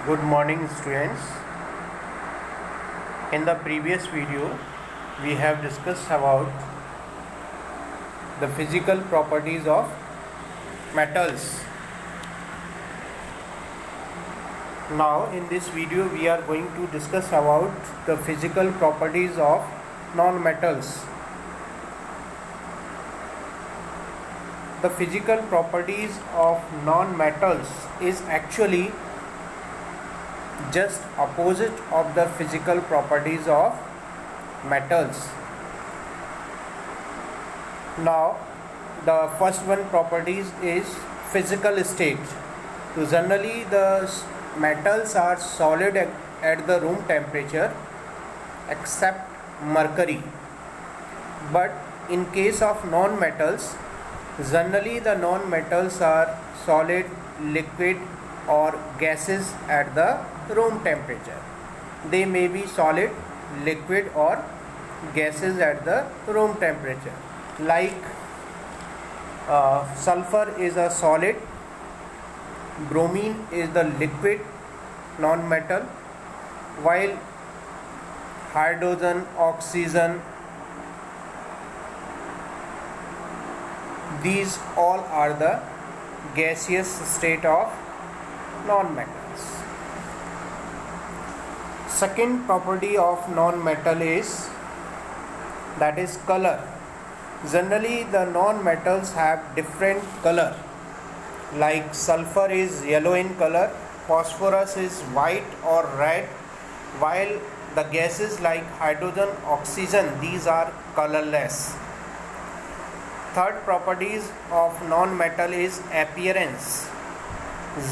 Good morning, students. In the previous video, we have discussed about the physical properties of metals. Now, in this video, we are going to discuss about the physical properties of non-metals. The physical properties of non-metals is actually just opposite of the physical properties of metals. Now, the first one properties is physical state. So generally the metals are solid at the room temperature except mercury. But in case of non-metals, generally the non-metals are solid, liquid or gases at the room temperature. They may be solid, liquid or gases at the room temperature. Like sulfur is a solid, bromine is the liquid non-metal, while hydrogen, oxygen, these all are the gaseous state of non-metals. Second property of non-metal is that is color. Generally the non-metals have different color. Like sulfur is yellow in color, phosphorus is white or red, while the gases like hydrogen, oxygen, these are colorless. Third properties of non-metal is appearance.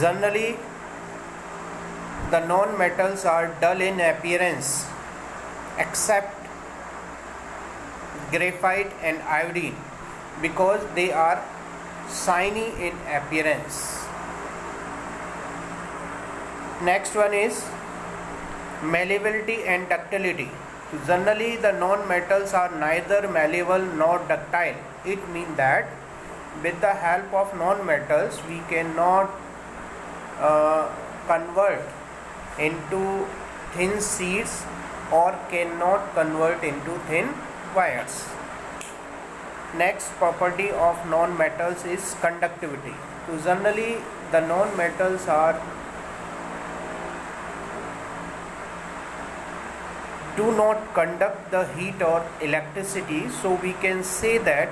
Generally the non-metals are dull in appearance except graphite and iodine because they are shiny in appearance. Next one is malleability and ductility. Generally the non-metals are neither malleable nor ductile. It means that with the help of non-metals we cannot convert into thin sheets or cannot convert into thin wires. Next property of non-metals is conductivity. So generally the non-metals do not conduct the heat or electricity, so we can say that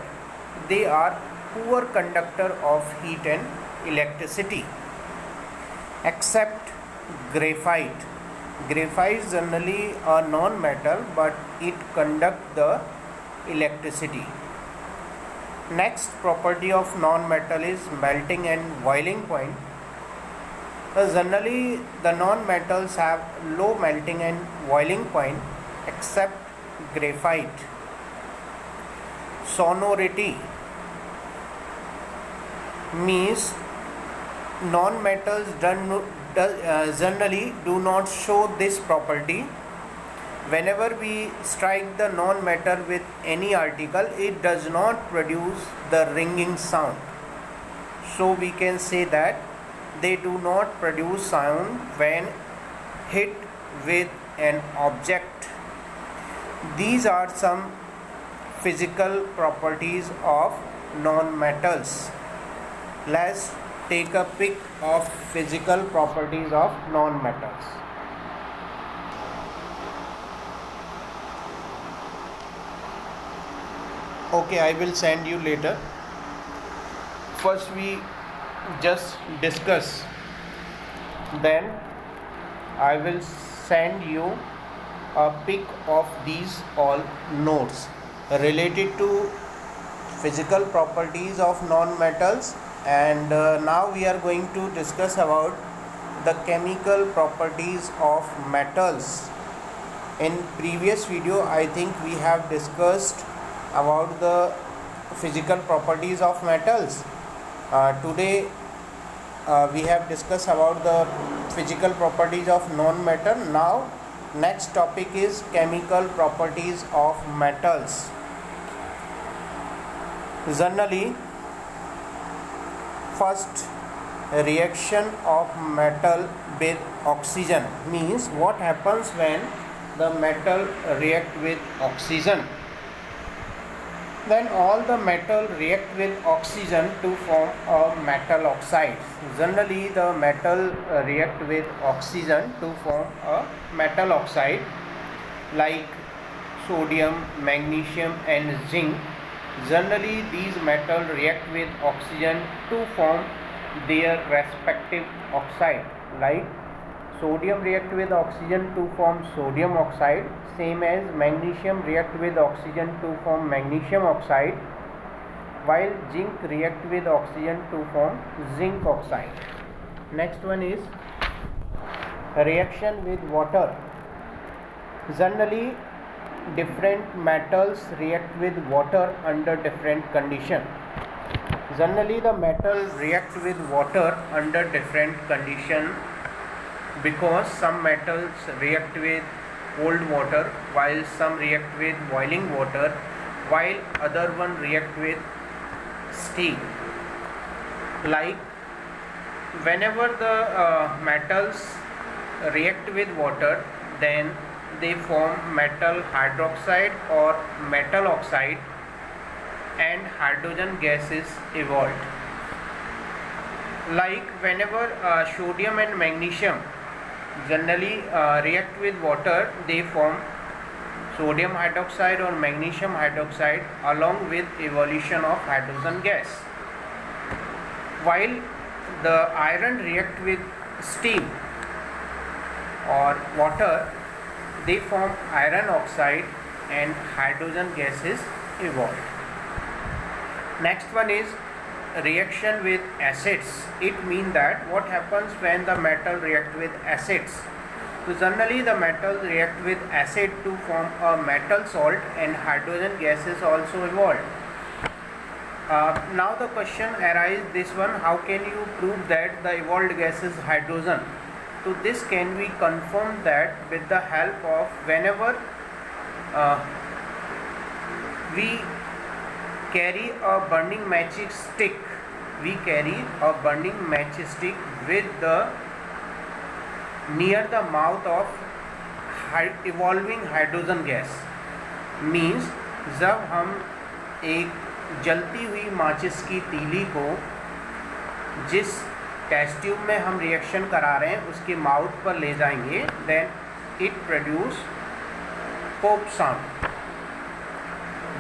they are poor conductor of heat and electricity except graphite. Graphite is generally a non-metal but it conducts the electricity. Next property of non-metal is melting and boiling point. Generally the non-metals have low melting and boiling point except graphite. Sonority means non-metals generally do not show this property. Whenever we strike the non-metal with any article, it does not produce the ringing sound. So we can say that they do not produce sound when hit with an object. These are some physical properties of non-metals. Let's take a pic of physical properties of non-metals. Okay, I will send you later. First we just discuss, then I will send you a pic of these all notes related to physical properties of non-metals. And now we are going to discuss about the chemical properties of metals. In previous video I think we have discussed about the physical properties of metals. Today we have discussed about the physical properties of non-metal. Now next topic is chemical properties of metals. Generally, first reaction of metal with oxygen means what happens when the metal react with oxygen. Then all the metal react with oxygen to form a metal oxide. Generally the metal react with oxygen to form a metal oxide like sodium, magnesium and zinc. Generally these metals react with oxygen to form their respective oxide. Like sodium react with oxygen to form sodium oxide, same as magnesium react with oxygen to form magnesium oxide, while zinc react with oxygen to form zinc oxide. Next one is reaction with water. Generally different metals react with water under different condition. Generally the metal react with water under different condition because some metals react with cold water while some react with boiling water while other one react with steam. Like whenever the metals react with water, then they form metal hydroxide or metal oxide and hydrogen gas is evolved. Like whenever sodium and magnesium generally react with water, they form sodium hydroxide or magnesium hydroxide along with evolution of hydrogen gas. While the iron react with steam or water, they form iron oxide and hydrogen gas is evolved. Next one is reaction with acids. It means that what happens when the metal react with acids. So generally the metal react with acid to form a metal salt and hydrogen gas is also evolved. Now the question arises this one, how can you prove that the evolved gas is hydrogen? So this can be confirmed that with the help of whenever we carry a burning matchstick, with the near the mouth of evolving hydrogen gas. Means जब हम एक जलती हुई माचिस की तीली को जिस टेस्ट ट्यूब में हम रिएक्शन करा रहे हैं उसके माउथ पर ले जाएंगे, then it produce pop sound.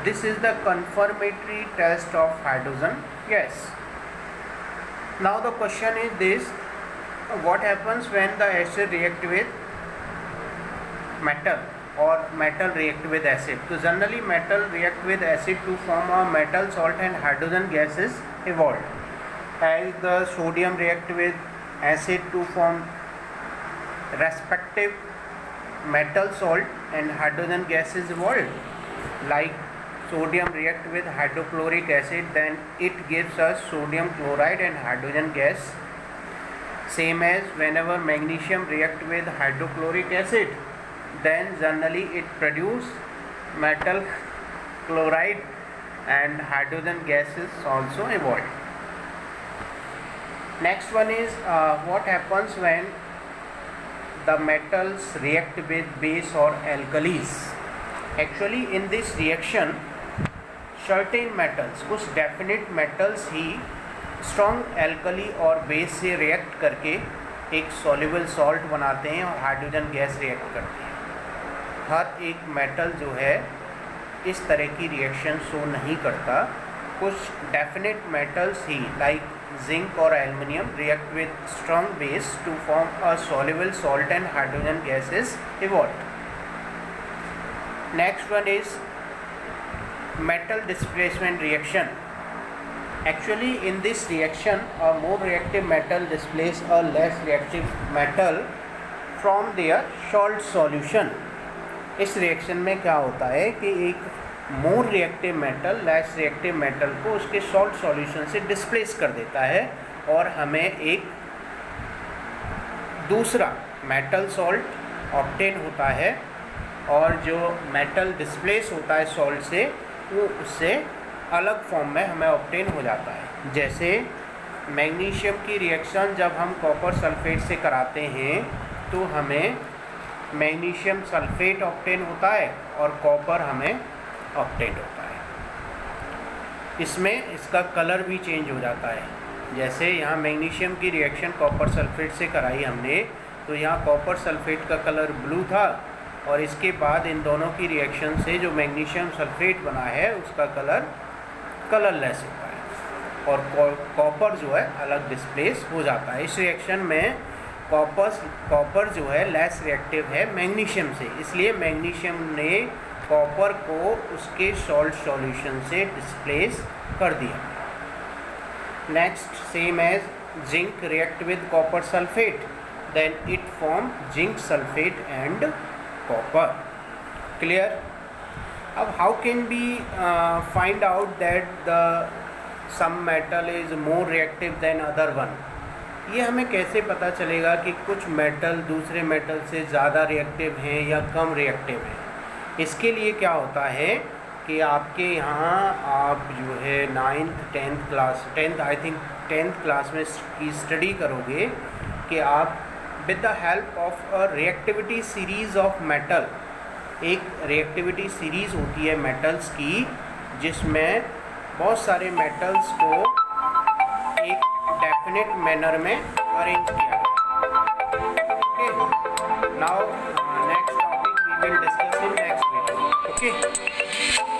This is the confirmatory test of hydrogen gas. Now the question is this, what happens when the acid react with metal or metal react with acid? So generally metal react with acid to form a metal salt and hydrogen gas is evolved. As the sodium react with acid to form respective metal salt and hydrogen gas is evolved. Like sodium react with hydrochloric acid, then it gives us sodium chloride and hydrogen gas. Same as whenever magnesium react with hydrochloric acid, then generally it produce metal chloride and hydrogen gas is also evolved. Next one is what happens when the metals react with base or alkalis. Actually in this reaction certain metals, कुछ definite metals ही strong alkali और base से react करके एक soluble salt बनाते हैं और hydrogen gas react करते हैं. हर एक मेटल जो है इस तरह की रिएक्शन शो नहीं करता. कुछ डेफिनेट मेटल्स ही लाइक जिंक और aluminium react with strong base to form a soluble salt and hydrogen gas is evolved. Next one is metal displacement reaction. Actually in this reaction a more reactive metal displaces a less reactive metal from their salt solution. इस reaction में क्या होता है कि एक more reactive metal less reactive metal को उसके salt solution से डिस्प्लेस कर देता है और हमें एक दूसरा मेटल सॉल्ट ऑब्टेन होता है. और जो मेटल डिस्प्लेस होता है सॉल्ट से वो उससे अलग फॉर्म में हमें ऑब्टेन हो जाता है. जैसे मैग्नीशियम की रिएक्शन जब हम कॉपर सल्फेट से कराते हैं तो हमें मैग्नीशियम सल्फेट ऑब्टेन होता है और कॉपर हमें ऑब्टेन होता है। इसमें इसका कलर भी चेंज हो जाता है। जैसे यहाँ मैग्नीशियम की रिएक्शन कॉपर सल्फेट से कराई हमने, तो यहाँ कॉपर सल्फेट का कलर ब्लू था और इसके बाद इन दोनों की रिएक्शन से जो मैग्नीशियम सल्फेट बना है उसका कलर कलरलेस होता है और कॉपर जो है अलग डिस्प्लेस हो जाता है। इस रिएक्शन में कॉपर जो है लेस रिएक्टिव है मैग्नीशियम से, इसलिए मैग्नीशियम ने कॉपर को उसके सॉल्ट सॉल्यूशन से डिस्प्लेस कर दिया। Next, same as zinc react with copper sulphate, then it form zinc sulfate and copper. Clear? अब how can we find out that the some metal is more reactive than other one? ये हमें कैसे पता चलेगा कि कुछ metal दूसरे metal से ज़्यादा रिएक्टिव हैं या कम रिएक्टिव हैं? इसके लिए क्या होता है कि आपके यहाँ आप जो है 10th I think 10th class में की स्टडी करोगे कि आप with the help of a reactivity series of metal, एक reactivity series होती है metals की जिसमें बहुत सारे metals को एक definite manner में arrange किया गया। Okay, now next topic we will discuss in next video. Okay.